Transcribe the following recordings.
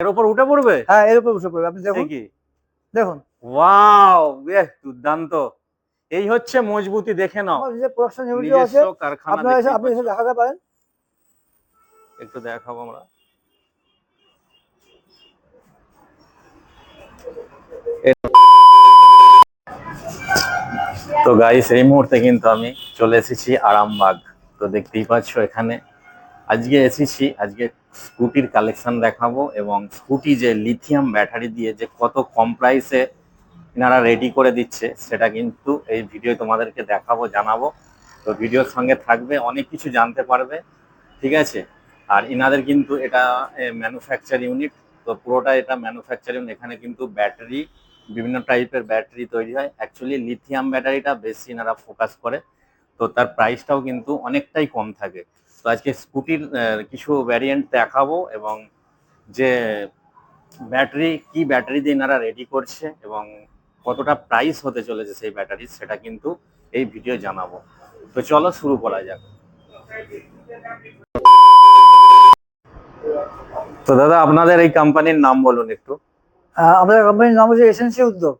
এর উপর উঠে পড়বে? হ্যাঁ, এর উপর উঠে পড়বে। আপনি দেখুন, কি দেখুন। ওয়াও, বেশ দুর্দান্ত। এই হচ্ছে মজবুতি, দেখে নাও। আমার যে প্রোডাকশন ইউনিটও আছে, নিজস্ব কারখানা, আপনারা এসে দেখতেই আপনি পাচ্ছ। এসে দেখাতে পারেন। একটু দেখাবো আমরা। তো গাইস, এই মুহূর্তে কিন্তু আমি চলে এসেছি আরামবাগ। তো দেখতেই পাচ্ছ এখানে আজকে স্কুটির কালেকশন দেখাবো, এবং স্কুটি যে লিথিয়াম ব্যাটারি দিয়ে যে কত কম প্রাইসে এনারা রেডি করে দিচ্ছে, সেটা কিন্তু এই ভিডিও তোমাদেরকে দেখাবো, জানাবো। তো ভিডিওর সঙ্গে থাকবে, অনেক কিছু জানতে পারবে, ঠিক আছে। আর ইনাদের কিন্তু এটা ম্যানুফ্যাকচার ইউনিট। তো পুরোটা এটা ম্যানুফ্যাকচার ইউনিট। এখানে কিন্তু ব্যাটারি, বিভিন্ন টাইপের ব্যাটারি তৈরি হয়। অ্যাকচুয়ালি লিথিয়াম ব্যাটারিটা বেশি এনারা ফোকাস করে। তো তার প্রাইসটাও কিন্তু অনেকটাই কম থাকে। তো আজকে স্কুটির কিছু ভ্যারিয়েন্ট দেখাবো, এবং যে কি ব্যাটারি দিয়ে এনারা রেডি করছে এবং কতটা প্রাইস হতে চলেছে সেই ব্যাটারি, সেটা কিন্তু এই ভিডিও জানাবো। তো চলো শুরু করা যাক। তো দাদা, আপনাদের এই কোম্পানির নাম বলুন একটু। আমাদের কোম্পানির নাম হচ্ছে এসএনসি উদ্যোগ।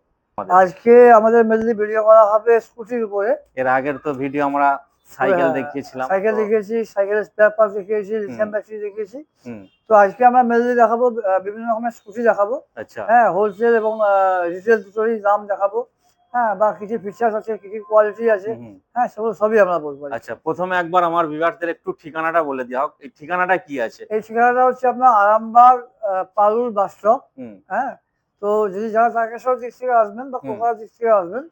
আজকে আমাদের মেনলি ভিডিও করা হবে স্কুটির উপরে। এর আগের তো ভিডিও আমরা সাইকেল দেখিয়েছিলাম, সাইকেল দেখিয়েছি, সাইকেলের স্পেয়ার পার্টস দেখিয়েছি, লিথিয়াম ব্যাটারি দেখিয়েছি। তো আজকে আমরা মেনলি দেখাবো বিভিন্ন রকমের স্কুটি দেখাবো। আচ্ছা। হ্যাঁ, হোলসেল এবং রিটেল দুটোরই দাম দেখাবো। হ্যাঁ, বা কি কি ফিচার্স আছে, কি কি কোয়ালিটি আছে, হ্যাঁ, সেগুলো সবই আমরা বলবো। আচ্ছা, প্রথমে একবার আমার ভিউয়ারদের একটু ঠিকানাটা বলে দেওয়া হোক। এই ঠিকানাটা কি আছে? এই ঠিকানাটা হচ্ছে আপনার আরামবাগ পারুল বাস স্টপ। হ্যাঁ, তো যদি যারা তারকেশ্বর দিক থেকে আসবেন বা কলকাতার দিক থেকে আসবেন,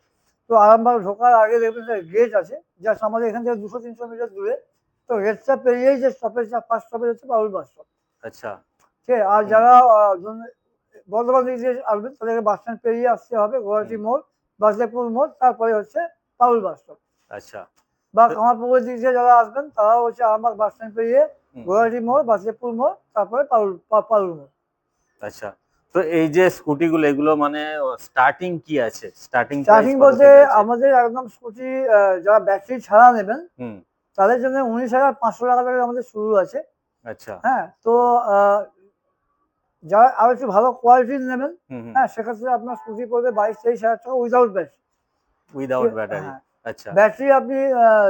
তো আরামবাগ ঢোকার আগে দেখবেন গেট আছে, জাস্ট আমাদের এখান থেকে 200-300 মিটার দূরে। তো গেটটা পেরিয়েই যে স্টপেজ, ফার্স্ট স্টপেজ হচ্ছে পারুল বাস স্টপ। আচ্ছা, ঠিক আছে। আর যারা বর্ধমান দিক দিয়ে আসবেন, তাদেরকে বাস স্ট্যান্ড পেরিয়ে আসতে হবে, গোয়াহাটি মোড়, বাসদেবপুর মোড়, তারপরে হচ্ছে পারুল বাস স্টপ। আচ্ছা। বা কামারপুকুরের দিক দিয়ে যারা আসবেন, তারাও হচ্ছে আরামবাগ বাস স্ট্যান্ড পেরিয়ে গোয়াহাটি মোড়, বাসদেবপুর মোড়, তারপরে পারুল মোড়। আচ্ছা, তো এই যে স্কুটিগুলো, এগুলো মানে স্টার্টিং কি আছে? স্টার্টিং বলতে আমাদের একদম স্কুটি যারা ব্যাটারি ছাড়া নেবেন, তাদের জন্য 19,500 টাকা থেকে আমাদের শুরু আছে। আচ্ছা। হ্যাঁ, তো যারা আরো একটু ভালো কোয়ালিটির নেবেন, হ্যাঁ, সেক্ষেত্রে আপনার স্কুটি পড়বে 22-23 হাজার টাকা উইদাউট ব্যাটারি। Without battery. আচ্ছা। ব্যাটারি আপনি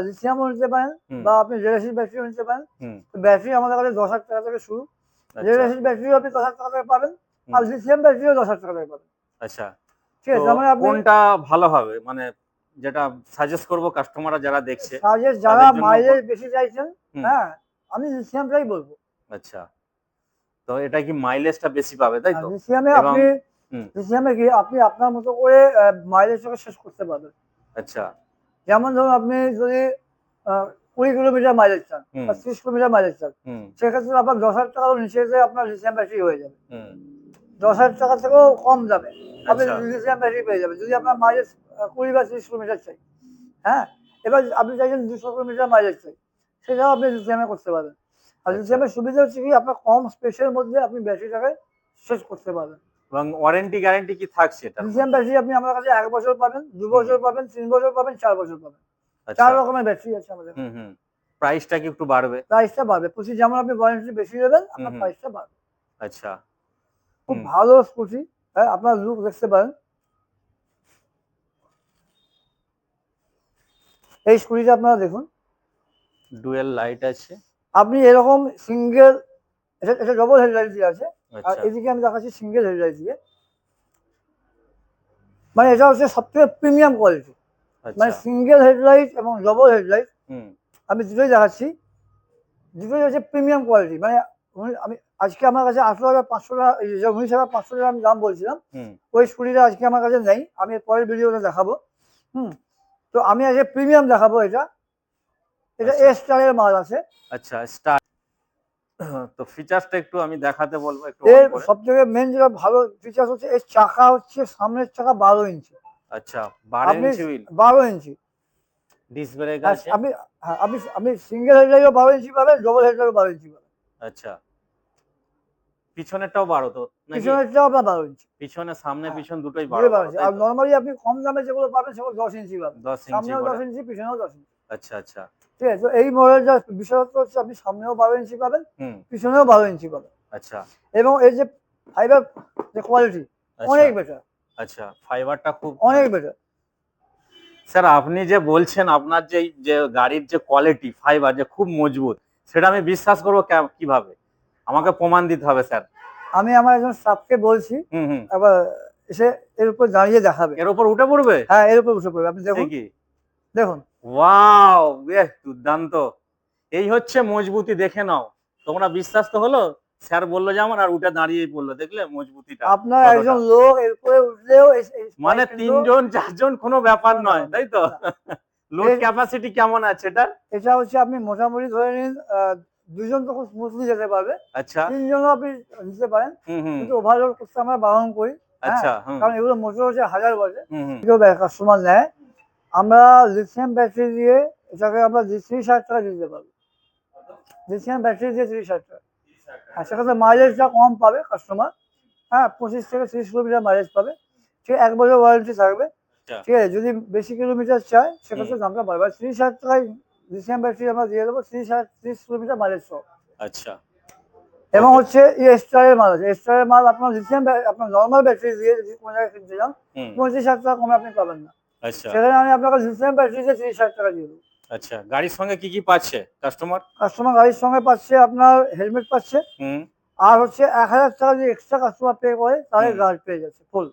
লিথিয়ামও নিতে পারেন, বা আপনি লেড অ্যাসিড ব্যাটারিও নিতে পারেন। ব্যাটারি আমাদের কাছে 10,000 টাকা থেকে শুরু। লেড অ্যাসিড ব্যাটারিও আপনি 10,000 টাকা থেকে পাবেন, আর লিথিয়াম ব্যাটারিও 10,000 টাকা থেকে পাবেন। আচ্ছা, ঠিক আছে। মানে কোনটা ভালো হবে, মানে যেটা সাজেস্ট করবো কাস্টমাররা যারা দেখছে, যারা মাইলেজ বেশি চাইছেন, হ্যাঁ, আমি লিথিয়ামটাই বলবো। আচ্ছা, তো এটা কি মাইলেজটা বেশি পাবে, তাই তো? লিথিয়ামে কি আপনি আপনার মতো করে মাইলেজটাকে শেষ করতে পারবেন। আচ্ছা। যেমন ধরুন, আপনি যদি 20 কিলোমিটার মাইলেজ চান বা 30 কিলোমিটার মাইলেজ চান, সেক্ষেত্রে আপনার 10,000 টাকার নিচে আপনার লিথিয়াম ব্যাটারি হয়ে যাবে। 10,000 টাকা থেকেও কম যাবে, আপনি লিথিয়াম ব্যাটারি পেয়ে যাবেন, যদি আপনার মাইলেজ 20 বা 30 কিলোমিটার চাই। হ্যাঁ, এবার আপনি চাইছেন 200 কিলোমিটার মাইলেজ চাই, সেটাও আপনি লিথিয়ামে করতে পারবেন। আর লিথিয়ামের সুবিধা হচ্ছে কি, আপনার কম স্পেসের মধ্যে আপনি ব্যাটারিটাকে শেষ করতে পারবেন। এবং ওয়ারেন্টি গ্যারান্টি কি থাকছে এটা? লিথিয়াম ব্যাটারি আপনি আমার কাছে 1 বছর পাবেন, 2 বছর পাবেন, 3 বছর পাবেন, 4 বছর পাবেন। 4 রকমের ব্যাটারি আছে আমাদের। প্রাইসটা কি একটু বাড়বে? প্রাইসটা বাড়বে, প্রতি যেমন আপনি ওয়ারেন্টি বেশি নেবেন, আপনার প্রাইসটা বাড়বে। আচ্ছা, খুব ভালো স্কুটি। হ্যাঁ, আপনার লুক দেখতে পারেন। এই স্কুটিটা আপনারা দেখুন, ডুয়েল লাইট আছে। আপনি এরকম সিঙ্গেল, এটা ডবল হেডলাইট দিয়ে আছে, আর এদিকে আমি দেখাচ্ছি সিঙ্গেল হেডলাইট দিয়ে। মানে এটা হচ্ছে সবথেকে প্রিমিয়াম কোয়ালিটি। মানে সিঙ্গেল হেডলাইট এবং ডবল হেডলাইট আমি দুটোই দেখাচ্ছি, দুটোই হচ্ছে প্রিমিয়াম কোয়ালিটি। মানে আমি আজকে আমার কাছে 18,500 টাকা, 19,500 টাকা আমি দাম বলছিলাম, ওই স্কুটিটা আজকে আমার কাছে নেই, আমি পরের ভিডিওতে দেখাবো। তো আমি আজকে প্রিমিয়াম দেখাবো। এটা এস স্টারের মাল আছে। আচ্ছা, স্টার। তো ফিচারসটা একটু আমি দেখাতে বলবো একটু। এর সবথেকে মেন যেটা ভালো ফিচার হচ্ছে, এর চাকা হচ্ছে সামনের চাকা 12 ইঞ্চি। আচ্ছা, 12 ইঞ্চি হুইল। 12 ইঞ্চি ডিস্ক ব্রেক আছে। আপনি সিঙ্গেল হেডলাইটও 12 ইঞ্চি পাবেন, ডবল হেডলাইটও 12 ইঞ্চি পাবেন। আচ্ছা, পিছনেরটাও 12 তো নাকি? পিছনেরটাও আপনার 12 ইঞ্চি। পিছনে, সামনে পিছন দুটোই 12 12। আর নরমালি আপনি কম দামে যেগুলো পাবেন সেগুলো 10 ইঞ্চি পাবেন, সামনেও 10 ইঞ্চি, পিছনেও 10 ইঞ্চি। আচ্ছা আচ্ছা, ঠিক আছে। তো এই মডেলটার বিশেষত্ব হচ্ছে আপনি সামনেও 12 ইঞ্চি পাবেন, পিছনেও 12 ইঞ্চি পাবেন। আচ্ছা। এবং এই যে ফাইবার যে কোয়ালিটি অনেক বেটার, আচ্ছা ফাইবারটা খুব অনেক বেটার। স্যার আপনি যে বলছেন আপনার যে গাড়ির যে কোয়ালিটি ফাইবার যে খুব মজবুত, সেটা আমি বিশ্বাস করবো কিভাবে? আমাকে প্রমাণ দিতে হবে স্যার। আমি আমার একজন স্টাফকে বলছি, হুম। আবার এসে এর উপর দাঁড়িয়ে দেখাবে। এর উপর উঠে পড়বে? হ্যাঁ, এর উপর উঠে পড়বে। আপনি দেখুন, কি দেখুন। ওয়াও, বেশ দুর্দান্ত। এই হচ্ছে মজবুতি, দেখে নাও তোমরা। বিশ্বাস তো হলো, স্যার বললো যেমন আর উঠে দাঁড়িয়েই পড়লো, দেখলে মজবুতিটা আপনার কতটা। একজন লোক এর উপরে উঠলেও মানে 3 জন 4 জন কোনো ব্যাপার নয়, তাই তো? লোড ক্যাপাসিটি কেমন আছে এটার? এটা হচ্ছে আপনি মোটামুটি ধরে নিন 2 জন তো খুব স্মুথলি যেতে পারবে। আচ্ছা 3 জনও আপনি নিতে পারেন, হুম। কিন্তু ওভারলোড করতে আমরা বারণ করি। হ্যাঁ, আচ্ছা কারণ এগুলো মোটর হচ্ছে 1000 ওয়াটের। হুম। কেউ কাস্টমার নেয়, আমরা লিথিয়াম ব্যাটারি দিয়ে এটাকে আমরা 30,000 টাকা দিতে পারবো। লিথিয়াম ব্যাটারি দিয়ে 30,000 টাকা। আর সেক্ষেত্রে মাইলেজটা কম পাবে কাস্টমার। হ্যাঁ, 25 থেকে 30 কিলোমিটার মাইলেজ পাবে। ঠিক 1 বছর ওয়ারেন্টি থাকবে। আচ্ছা ঠিক আছে, যদি বেশি কিলোমিটার চায় সেক্ষেত্রে দামটা বাড়বে। 30,000 টাকায় লিথিয়াম ব্যাটারি আমরা দিয়ে দেবো, 30 কিলোমিটার মাইলেজ সহ। আচ্ছা এবং হচ্ছে এস্টারের মাল আছে। এস্টারের মাল আপনার লিথিয়াম আপনার নর্মাল ব্যাটারি দিয়ে যদি কোনো জায়গায় কিনতে যান, 25,000 টাকা কমে আপনি পাবেন না। আচ্ছা সেখানে আমি আপনাকে লিথিয়াম ব্যাটারি দিয়ে 30,000 টাকা দিয়ে দেবো। আচ্ছা গাড়ির সঙ্গে কি পাচ্ছে কাস্টমার? কাস্টমার গাড়ির সঙ্গে পাচ্ছে আপনার হেলমেট পাচ্ছে, আর হচ্ছে 1000 টাকা যদি এক্সট্রা কাস্টমার পে করে তাহলে গার্ড পেয়ে যাচ্ছে ফুল।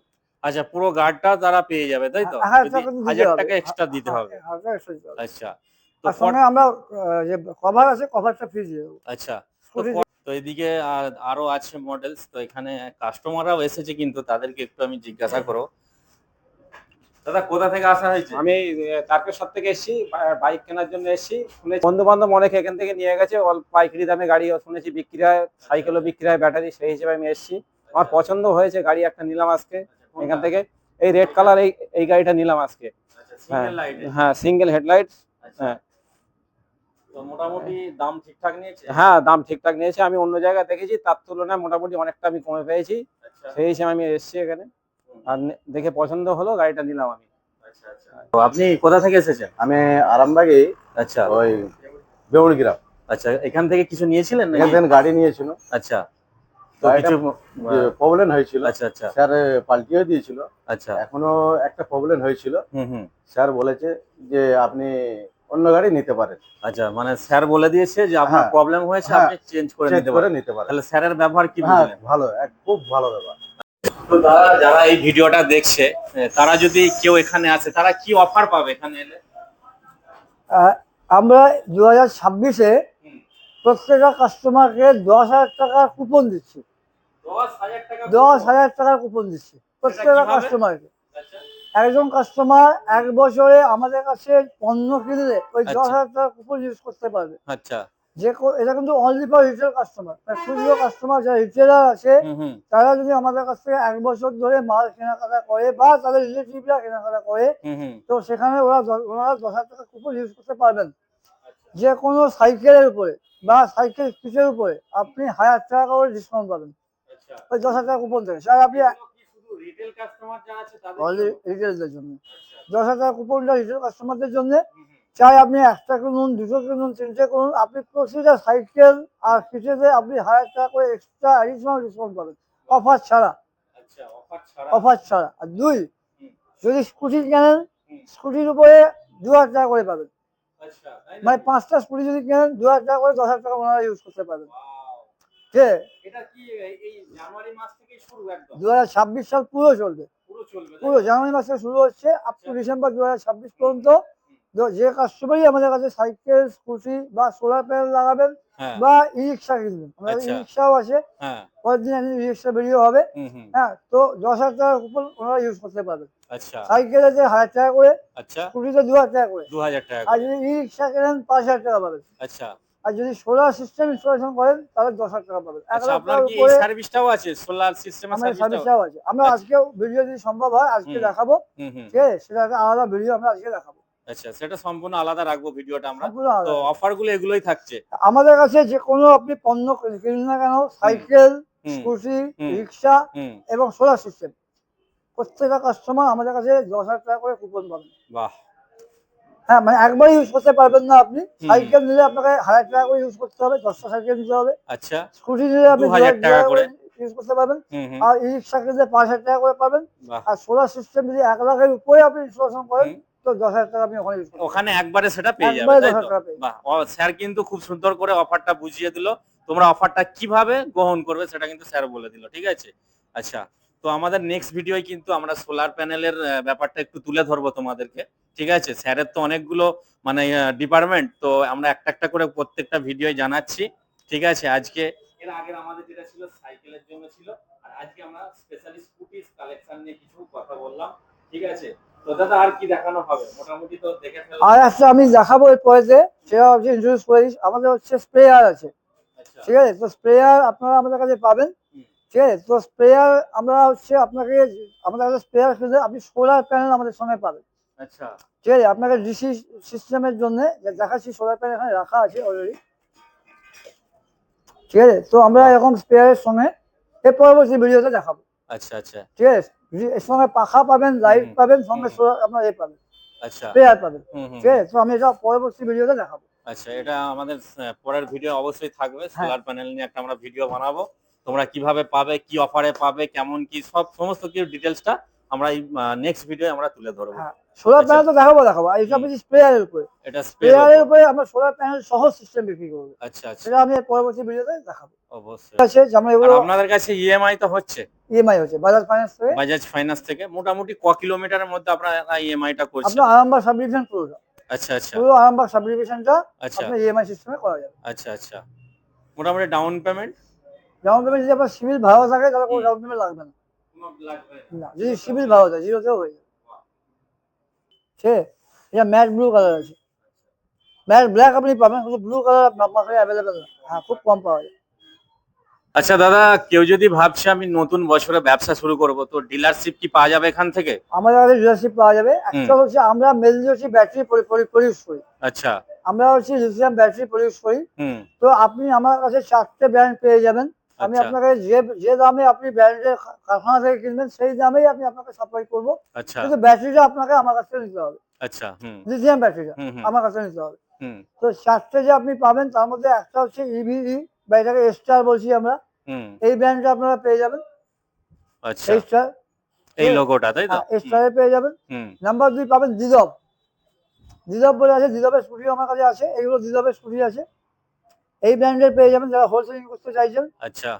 আচ্ছা পুরো গার্ডটা তারা পেয়ে যাবে, তাই তো? 1000 যদি টাকা দিতে 1000 হবে, টাকা এক্সট্রা দিতে হবে। 1000 টাকা extra দিতে হবে। আচ্ছা তো আর সঙ্গে আমরা যে কভার আছে, কভারটা ফ্রি দিয়ে দেবো। আচ্ছা স্কুটি তো এদিকে আরো আছে মডেলস, তো এখানে কাস্টমাররাও এসেছে, কিন্তু তাদেরকে একটু আমি জিজ্ঞাসা করব। দাদা কোথা থেকে আসা হয়েছে? আমি তারকেশ্বর থেকে এসেছি, বাইক কেনার জন্য এসেছি। শুনেছি বন্ধু বান্ধব অনেক এখান থেকে নিয়ে গেছে, অল্প পাইকারি দামে গাড়ি শুনেছি বিক্রি হয়, সাইকেলও বিক্রি হয়, ব্যাটারি, সেই হিসেবে আমি এসেছি। আমার পছন্দ হয়েছে, গাড়ি একটা নিলাম আজকে এখান থেকে। এই রেড কালার এই গাড়িটা নিলাম আজকে। হ্যাঁ, সিঙ্গেল হেডলাইট। হ্যাঁ, তো মোটামুটি দাম ঠিকঠাক নিয়েছে? হ্যাঁ, দাম ঠিকঠাক নিয়েছে। আমি অন্য জায়গায় দেখেছি, তার তুলনায় মোটামুটি অনেকটা আমি কমে পেয়েছি, সেই হিসেবে আমি এসেছি এখানে। আর দেখে পছন্দ হলো, গাড়িটা নিলাম আমি। তো আপনি কোথা থেকে এসেছেন? আমি আরামবাগে, আচ্ছা ওই বেউড়গ্রাম, আচ্ছা এখান থেকে কিছু নিয়েছিলেন এখান থেকে গাড়ি নিয়েছিল। আচ্ছা তো গাড়িটা কিছু প্রবলেম হয়েছিল, আচ্ছা আচ্ছা স্যার পাল্টিয়ে দিয়েছিল। আচ্ছা এখনো একটা প্রবলেম হয়েছিল, হুম। স্যার বলেছে যে আপনি অন্য গাড়ি নিতে পারেন। আচ্ছা মানে স্যার বলে দিয়েছে যে আপনার হ্যাঁ, প্রবলেম হয়েছে, হ্যাঁ, আপনি চেঞ্জ করে চেঞ্জ নিতে করে পারেন। নিতে পারেন। তাহলে স্যারের ব্যবহার কি হ্যাঁ, বুঝলেন? ভালো, খুব ভালো ব্যাপার। তো দাদা যারা এই ভিডিওটা দেখছে, তারা যদি কেউ এখানে আসে, তারা কি অফার পাবে এখানে এলে? আমরা 2026-এ প্রত্যেকটা কাস্টমারকে 10,000 টাকার কুপন দিচ্ছি। 10,000 টাকা? 10,000 টাকার কুপন দিচ্ছি প্রত্যেকটা কাস্টমারকে। একজন কাস্টমার 1 বছরে আমাদের কাছে পণ্য কিনলে ওই 10,000 টাকার কুপন ইউজ করতে পারবে। আচ্ছা এটা কিন্তু অনলি ফর রিটেল কাস্টমার। খুচরো কাস্টমার যারা রিটেলার আছে, তারা যদি আমাদের কাছ থেকে 1 বছর ধরে মাল কেনাকাটা করে বা তাদের রিলেটিভরা কেনাকাটা করে, তো সেখানে ওনারা 10,000 টাকা কুপন ইউজ করতে পারবেন। যে কোনো সাইকেলের উপরে বা সাইকেল কিটের উপরে আপনি 1000 টাকা করে ডিসকাউন্ট পাবেন ওই 10,000 টাকা কুপন থেকে। স্যার আপনি রিটেল কাস্টমার যারা আছে অনলি রিটেলদের জন্য 10,000 টাকা কুপনটা রিটেল কাস্টমারদের জন্য। চাই আপনি 1টা কিনুন, 2টো কিনুন, 3টে কিনুন, আপনি প্রতিটা সাইকেল আর কিটেতে আপনি 1000 টাকা করে এক্সট্রা অ্যাডিশনাল ডিসকাউন্ট পাবেন, অফার ছাড়া। আচ্ছা অফার ছাড়া। আর 2, যদি স্কুটি কেনেন, স্কুটির উপরে 2,000 টাকা করে পাবেন। আচ্ছা মানে 5টা স্কুটি যদি কেনেন 2,000 টাকা করে 10,000 টাকা ওনারা ইউজ করতে পারবেন। ঠিক আছে, এটা কি এই জানুয়ারি মাস থেকেই শুরু? একদম 2026 সাল পুরো চলবে। পুরো চলবে? পুরো জানুয়ারি মাসে শুরু হচ্ছে আপ টু ডিসেম্বর 2026 পর্যন্ত। যে কাস্টমারই আমাদের কাছে সাইকেল, স্কুটি বা সোলার প্যানেল লাগাবেন বা ই রিক্সা কিনবেন, আমাদের ই রিক্সাও আছে, পরের দিন ই রিক্সা বেরিয়ে হবে। হ্যাঁ, তো 10,000 টাকার কুপন ওনারা ইউজ করতে পারবেন। আচ্ছা সাইকেলেতে 1000 টাকা করে, আচ্ছা স্কুটিতে 2,000 টাকা করে, 2000 টাকা আর করে। যদি ই রিক্সা কেনেন 5,000 টাকা পাবেন। আচ্ছা আর যদি সোলার সিস্টেম ইনস্টলেশন করেন তাহলে 10,000 টাকা পাবেন। 1 আচ্ছা লাখ আপনার টাকার কি এই উপরে সার্ভিসটাও আছে? সোলার সিস্টেমের আমাদের সার্ভিসটাও? সার্ভিসটাও আছে। আমরা আজকেও ভিডিও যদি সম্ভব হয় আজকে দেখাবো। ঠিক আছে, সেটা একটা আলাদা ভিডিও আমরা আজকে দেখাবো। আচ্ছা সেটা সম্পূর্ণ আলাদা রাখবো ভিডিওটা আমরা। সম্পূর্ণ আলাদা। তো অফার গুলো এগুলোই থাকছে আমাদের কাছে যে কোনো আপনি পণ্য কিনুন না কেন, সাইকেল, স্কুটি, রিক্সা এবং সোলার সিস্টেম, প্রত্যেকটা কাস্টমার আমাদের কাছে 10,000 টাকা করে কুপন পাবেন। বাহ। হ্যাঁ, মানে একবার ইউজ করতে পারবেন না আপনি। সাইকেল নিলে আপনাকে 1000 টাকা করে ইউজ করতে হবে, 10টা সাইকেল নিতে হবে। আচ্ছা স্কুটি নিলে আপনি 2000 টাকা করে। ইউজ করতে পারবেন। হুম হুম আর ই-রিক্সা কিনলে 5,000 টাকা করে পাবেন। বাহ আর সোলার সিস্টেম যদি 1 লাখের উপরে আপনি ইনস্টলেশন করেন হুম। তো 10,000 টাকা আপনি ওখানে ইউজ করতে ওখানে একবারে সেটা পেয়ে যাবে একবারে তাই 10,000 তো? টাকা পেয়ে বাহ স্যার কিন্তু খুব সুন্দর করে অফারটা বুঝিয়ে দিল। তোমরা অফারটা কিভাবে গ্রহণ করবে সেটা কিন্তু স্যার বলে দিল, ঠিক আছে? আচ্ছা, তো আমাদের নেক্সট ভিডিওয় কিন্তু আমরা সোলার প্যানেলের ব্যাপারটা একটু তুলে ধরবো তোমাদেরকে, ঠিক আছে? স্যারের তো অনেকগুলো মানে ডিপার্টমেন্ট, তো আমরা একটা একটা করে প্রত্যেকটা ভিডিও জানাচ্ছি, ঠিক আছে? আজকে এর আগের আমাদের যেটা ছিল সাইকেলের জন্য ছিল, আর আজকে আমরা স্পেশালি স্কুটিস কালেকশন নিয়ে কিছু কথা বললাম, ঠিক আছে? তো দাদা আর কি দেখানো হবে? মোটামুটি তো দেখে ফেললাম। আর একটা আমি দেখাবো এর পরেতে, সেটা হচ্ছে ইন্ট্রোডিউস করে দিই। আমাদের হচ্ছে স্প্রেয়ার আছে, আচ্ছা ঠিক আছে? তো স্প্রেয়ার আপনারা আমাদের কাছে পাবেন, হুম, ঠিক আছে? তো স্প্রেয়ার আমরা হচ্ছে আপনাকে, আমাদের কাছে স্প্রেয়ার কিনলে আপনি সোলার প্যানেল আমাদের সঙ্গে পাবেন, আচ্ছা ঠিক আছে? আপনাকে ডিসি সিস্টেমের জন্য দেখাচ্ছি, সোলার প্যানেল এখানে রাখা আছে অলরেডি, ঠিক আছে? তো আমরা বাহ। এখন স্প্রেয়ারের সঙ্গে এর পরবর্তী ভিডিওতে দেখাবো, আচ্ছা আচ্ছা ঠিক আছে? এর সঙ্গে পাখা পাবেন, লাইট হুম, পাবেন, হুম, সঙ্গে হুম। সোলার আপনার এ পাবেন, আচ্ছা স্প্রেয়ার পাবেন, হুম হুম ঠিক হুম। আছে? তো আমি এটা পরবর্তী ভিডিওতে দেখাবো। আচ্ছা, এটা আমাদের পরের ভিডিও অবশ্যই থাকবে। হ্যাঁ, সোলার প্যানেল নিয়ে একটা আমরা ভিডিও বানাবো। তোমরা কিভাবে পাবে, কি অফারে পাবে, কেমন কি সব সমস্ত কিছু ডিটেলসটা আমরা এই নেক্সট ভিডিও আমরা তুলে ধরবো। হ্যাঁ, সোলার আচ্ছা প্যানেল তো দেখাবো। আর এইসব হুম, বেশি স্প্রেয়ারের উপরে, এটা স্পের স্প্রেয়ারের ওপর। উপরে আমরা সোলার প্যানেল সহ সিস্টেম বিক্রি করবো, আচ্ছা আচ্ছা, সেটা আমি এর পরবর্তী ভিডিওতে দেখাবো। অবশ্যই ঠিক আছে, অবশ্যই। যে আমরা আর এগুলো আপনাদের কাছে ইএমআই তো হচ্ছে ইএমআই হচ্ছে বাজাজ ফাইন্যান্স থেকে। বাজাজ ফাইন্যান্স থেকে, মোটামুটি কিলোমিটারের মধ্যে আপনারা ইএমআইটা করছেন? আপনার আরামবাগ সাব ডিভিশন পুরোটা, আচ্ছা আচ্ছা পুরো আরামবাগ সাব ডিভিশনটা আচ্ছা আপনার ইএমআই সিস্টেমে করা যাবে। আচ্ছা আচ্ছা, মোটামুটি ডাউন পেমেন্ট? ডাউন পেমেন্ট যদি আপনার সিভিল ভালো থাকে তাহলে কোনো হুম, ডাউন পেমেন্ট লাগবে না। কোনো লাগবে না, যদি সিভিল ভালো থাকে জিরোতেও হয়ে যাবে। ঠিক আছে, এটা ম্যাট ব্লু কালার আছে, ম্যাট ব্ল্যাক আপনি পাবেন, কিন্তু ব্লু কালার মার্কেটে অ্যাভেলেবেল না, হ্যাঁ খুব কম পাওয়া যায়। আচ্ছা দাদা, কেউ যদি ভাবছে আমি নতুন বছরে ব্যবসা শুরু করব, তো ডিলারশিপ কি পাওয়া যাবে এখান থেকে? আমাদের কাছে ডিলারশিপ পাওয়া যাবে। হুম, একটা হচ্ছে আমরা মেনলি হচ্ছে ব্যাটারি প্রডিউস করি, আচ্ছা আমরা হচ্ছে লিথিয়াম ব্যাটারি প্রডিউস করি। হুম, তো আপনি আমার কাছে 4টে ব্র্যান্ড পেয়ে যাবেন। আমি আচ্ছা আপনাকে যে যে দামে আপনি ব্র্যান্ডের কারখানা থেকে কিনবেন সেই দামেই আমি আপনাকে সাপ্লাই করবো, আচ্ছা কিন্তু ব্যাটারিটা আপনাকে আমার কাছ থেকে নিতে হবে, আচ্ছা হুম লিথিয়াম ব্যাটারিটা হুম হুম আমার কাছে নিতে হবে। হুম তো 4টে যে আপনি পাবেন তার মধ্যে একটা হচ্ছে ইভিই, বা এটাকে স্টার বলছি আমরা, হুম, এই ব্র্যান্ডটা আপনারা পেয়ে যাবেন, আচ্ছা এই স্টার, এই লোগোটা তাই তো? হ্যাঁ স্টারে পেয়ে যাবেন। হুম নাম্বার 2 পাবেন দিদব, দিদব বলে আছে, দিদবের স্কুটি আমার কাছে আছে, এগুলো দিদবের স্কুটি আছে, এই ব্র্যান্ডের পেয়ে যাবেন যারা হোলসেলিং করতে চাইছেন, আচ্ছা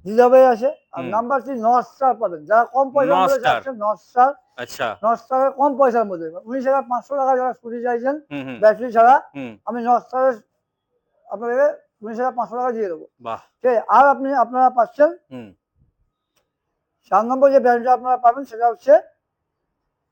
দিদবের আছে। আর হুম, নাম্বার 3 নর্থ স্টার পাবেন, যারা কম পয়সার মধ্যে নস্টার, চাচ্ছেন, নর্থ স্টার, আচ্ছা নর্থ স্টারের কম পয়সার মধ্যে 19,500 টাকা যারা স্কুটি চাইছেন হুম হুম ব্যাটারি ছাড়া, হুম, আমি নর্থ স্টারের আপনাদেরকে 19,500 টাকা দিয়ে দেবো, বাহ ঠিক আছে? আর আপনারা পাচ্ছেন হুম 4 নম্বর যে ব্র্যান্ডটা আপনারা পাবেন সেটা হচ্ছে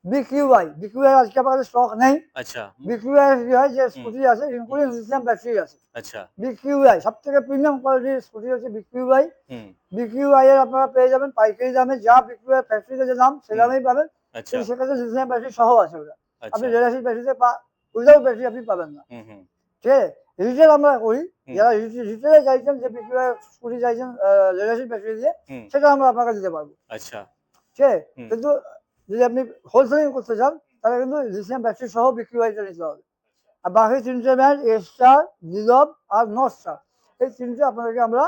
বিকিউআই। বিকিউআই আজকে আমার কাছে স্টক নেই। আচ্ছা বিকিউআই কি হয়, যে হুম স্কুটি আছে ইনক্লুডিং লিথিয়াম ব্যাটারি আছে। আচ্ছা বিকিউআই সব থেকে প্রিমিয়াম কোয়ালিটির স্কুটি হচ্ছে বিকিউআই। হুম বিকিউআই এর আপনারা পেয়ে যাবেন পাইকারি দামে, যা বিকিউআই ফ্যাক্টরিতে যে দাম সে হুম, দামেই পাবেন, আচ্ছা কিন্তু সেক্ষেত্রে লিথিয়াম ব্যাটারি সহ আছে ওটা। আপনি আচ্ছা lead acid ব্যাটারিতে উইদাউট ব্যাটারি আপনি পাবেন না, হুম হুম ঠিক আছে? রিটেল আমরা করি, হুম যারা রিটেলে চাইছেন যে বিকিউআই স্কুটি চাইছেন lead acid ব্যাটারি দিয়ে, হুম, সেটা আমরা আপনাকে দিতে পারবো, আচ্ছা ঠিক আছে? হুম, কিন্তু যদি আপনি হোলসেলিং করতে চান তাহলে কিন্তু লিথিয়াম ব্যাটারি সহ বিকিউআইটা নিতে হবে। আর বাকি 3টে ব্র্যান্ড স্টার, দিদব আর নর্থ স্টার, এই 3টে আপনাদেরকে আমরা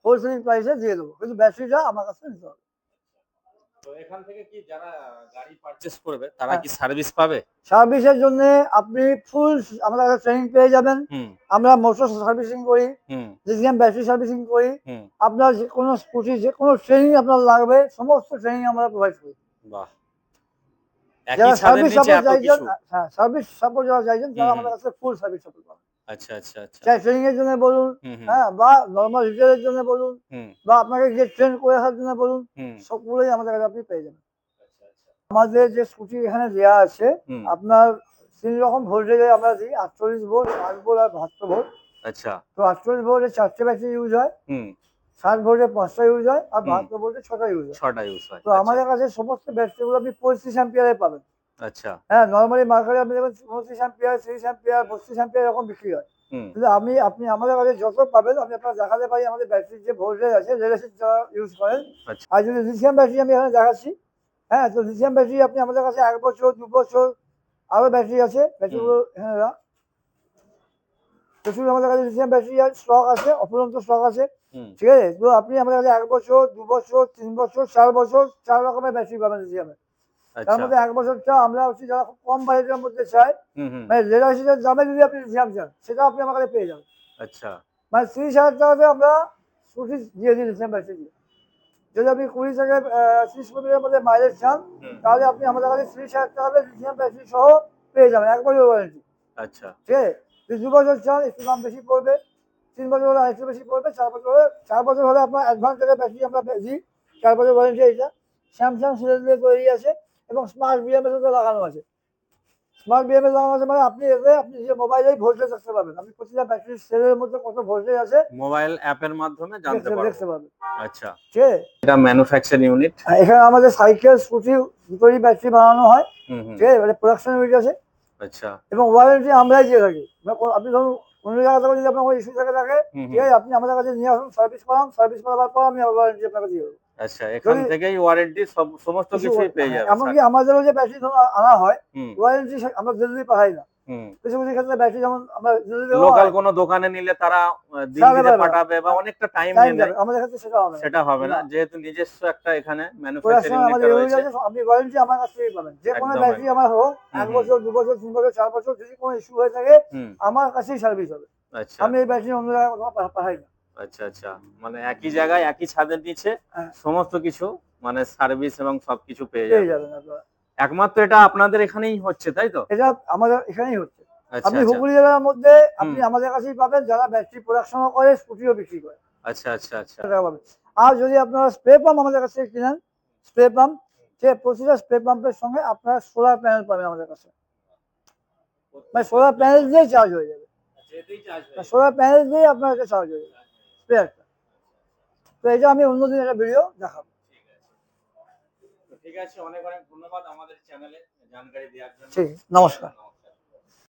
হোলসেলিং প্রাইসে দিয়ে দেবো, কিন্তু ব্যাটারিটা আমার কাছে নিতে হবে। তো এখান থেকে কি যারা গাড়ি পারচেজ করবে তারা হ্যাঁ, কি সার্ভিস পাবে? সার্ভিসের জন্য আপনি ফুল আমাদের কাছে ট্রেনিং পেয়ে যাবেন। হুম আমরা মোটর সার্ভিসিং করি, হুম লিথিয়াম ব্যাটারি সার্ভিসিং করি। হুম, আপনার যে কোনো স্কুটি যে কোনো ট্রেনিং আপনার লাগবে, সমস্ত ট্রেনিং আমরা প্রোভাইড করি। বাহ, একই যারা ছাদের সার্ভিস নিচে সাপোর্ট এত চাইছেন, কিছু। হ্যাঁ সার্ভিস সাপোর্ট যারা চাইছেন হুম তারা হুম, আমাদের কাছে ফুল সার্ভিস সাপোর্ট পাবেন, আচ্ছা আচ্ছা আচ্ছা, চাই ট্রেনিং এর জন্য বলুন, হুম হুম হ্যাঁ, বা নর্মাল রিপেয়ারের জন্য বলুন, হুম বা আপনাকে যে ট্রেন করে আসার জন্য বলুন, হুম, সবগুলোই আমাদের কাছে আপনি পেয়ে যাবেন। আচ্ছা আচ্ছা আমাদের যে স্কুটি এখানে দেওয়া আছে, হুম, আপনার 3 রকম ভোল্টেজে আমরা দিই, 48 ভোল্ট, 8 ভোল্ট আর 72 ভোল্ট। আচ্ছা তো 48 ভোল্টে 4টে ব্যাটারি ইউজ হয়, হুম 60 ভোল্টে 5টা ইউজ হয়, আর হুম, 72 ভোল্টে 6টা ইউজ হয়। ছটা ইউজ হয়, তো আচ্ছা আমাদের কাছে সমস্ত ব্যাটারিগুলো আপনি 35 অ্যাম্পিয়ারে পাবেন। আচ্ছা হ্যাঁ, নরমালি মার্কেটে আপনি দেখবেন 29 অ্যাম্পিয়ার, 30 অ্যাম্পিয়ার, 32 অ্যাম্পিয়ার এরকম বিক্রি হয়। হুম কিন্তু আপনি আমাদের কাছে যত পাবেন আমি আপনাকে দেখাতে পারি আমাদের ব্যাটারির যে ভোল্টেজ আছে, lead acid যারা ইউজ করেন। আচ্ছা আর যদি লিথিয়াম ব্যাটারি আমি এখানে দেখাচ্ছি, হ্যাঁ, তো লিথিয়াম ব্যাটারি আপনি আমাদের কাছে 1 বছর, 2 বছর আরও ব্যাটারি আছে। হুম ব্যাটারিগুলো এখানে প্রচুর আমাদের কাছে লিথিয়াম ব্যাটারি স্টক আছে, অফুরন্ত স্টক আছে। হুম ঠিক আছে, তো আপনি আমাদের কাছে 1 বছর, 2 বছর, 3 বছর, 4 বছর, 4 রকমের ব্যাটারি পাবেন লিথিয়ামের। তার আচ্ছা মধ্যে 1 বছরটা আমরা হচ্ছে যারা খুব কম বাজেটের মধ্যে চায়, হুম হুম মানে 1,500 দামে যদি আপনি লিথিয়াম চান, সেটা আপনি আমার কাছে পেয়ে যাবেন। আচ্ছা মানে 30,000 টাকাতে আমরা স্কুটি দিয়ে দিই লিথিয়াম ব্যাটারি দিয়ে। যদি আপনি 20 থেকে 30 কিলোমিটার মধ্যে মাইলেজ চান, হুম তাহলে আপনি আমাদের কাছে 30,000 টাকাতে লিথিয়াম ব্যাটারি সহ পেয়ে যাবেন, 1 বছর ওয়ারেন্টি। আচ্ছা ঠিক আছে, যদি 2 বছর চান একটু দাম বেশি পড়বে, 3 বছর হলে আরেকটু বেশি পড়বে, 4 বছর হলে আপনার অ্যাডভান্স থেকে ব্যাটারি আমরা দিই। 4 বছর ওয়ারেন্টি এইটা। স্যামসাং সেল দিয়ে তৈরি আছে এবং স্মার্ট বিএমএস এতে লাগানো আছে। স্মার্ট বিএমএস লাগানো আছে মানে আপনি এতে আপনি নিজের মোবাইলেই ভোল্টেজ দেখতে পাবেন। আপনি প্রতিটা ব্যাটারির সেলের মধ্যে কত ভোল্টেজ আছে মোবাইল অ্যাপের মাধ্যমে জানতে দেখতে পারবো। পাবেন। আচ্ছা, ঠিক আছে, এটা ম্যানুফ্যাকচার ইউনিট। আর এখানে আমাদের সাইকেল, স্কুটি দুটোরই ব্যাটারি বানানো হয়। হুম হুম ঠিক আছে, মানে প্রোডাকশন ইউনিট আছে আচ্ছা এবং ওয়ারেন্টি আমরাই দিয়ে থাকি। আপনি ধরুন অন্য জায়গা থেকে যদি আপনার কোনো ইস্যু থাকে, হুম ঠিক হুম আছে, আপনি আমাদের কাছে নিয়ে আসুন, সার্ভিস করান, সার্ভিস করাবার পর আমি ওয়ারেন্টি আপনাকে দিয়ে দেবো। আচ্ছা, এখান যদি থেকেই ওয়ারেন্টি সমস্ত কিছু কিছুই পেয়ে যাবে এমনকি আমাদেরও যে ব্যাটারি ধরুন আনা হয়, হুম ওয়ারেন্টি আমরা দিল্লি পাঠাই না। হুম কিছু কিছু ক্ষেত্রে ব্যাটারি যেমন আমরা দিল্লি দেওয়া লোকাল হয়, কোনো দোকানে নিলে তারা সারা দিল্লিতে পাবে না, পাঠাবে বা অনেকটা টাইম টাইম নিয়ে যাবে, নেয়, আমাদের ক্ষেত্রে সেটা হবে না। সেটা হবে না না, যেহেতু নিজস্ব একটা এখানে ম্যানুফ্যাকচার প্রোডাকশন ইউনিটটা আমাদের ইউনিট রয়েছে। আছে, আপনি ওয়ারেন্টি আমার কাছ থেকেই পাবেন। যে কোনো একদম ব্যাটারি একদম আমার হোক, হুম 1 হুম বছর, 2 বছর, 3 বছর, 4 বছর, যদি কোনো ইস্যু হয়ে থাকে হুম আমার কাছেই সার্ভিস হবে। আচ্ছা আমি এই ব্যাটারি অন্য জায়গায় কোথাও পাঠাই না। আচ্ছা আচ্ছা, মানে একই জায়গায় একই ছাদের নিচে হ্যাঁ, সমস্ত কিছু মানে সার্ভিস এবং সবকিছু পেয়ে পেয়ে যাবে। যাবেন আপনারা। একমাত্র এটা আপনাদের এখানেই হচ্ছে তাই তো? এটা আমাদের এখানেই হচ্ছে। আচ্ছা আপনি আচ্ছা হুগলি জেলার মধ্যে হুম আপনি আমাদের কাছেই পাবেন, যারা ব্যাটারি প্রোডাকশনও করে, স্কুটিও বিক্রি করে, আচ্ছা আচ্ছা আচ্ছা টাকা পাবেন। আর যদি আপনারা স্প্রে পাম্প আমাদের কাছ থেকে কিনেন, স্প্রে পাম্প, সে প্রতিটা স্প্রে পাম্পের সঙ্গে আপনার সোলার প্যানেল পাবেন আমাদের কাছে। মানে সোলার প্যানেল দিয়েই চার্জ হয়ে যাবে, সোলার প্যানেল দিয়ে আপনার কাছে চার্জ হয়ে যাবে স্প্রেয়ারটা। তো এটা আমি অন্যদিন একটা ভিডিও দেখাবো। ঠিক আছে, অনেক অনেক ধন্যবাদ আমাদের চ্যানেলে জানকারি দেওয়ার জন্য। ঠিক, নমস্কার।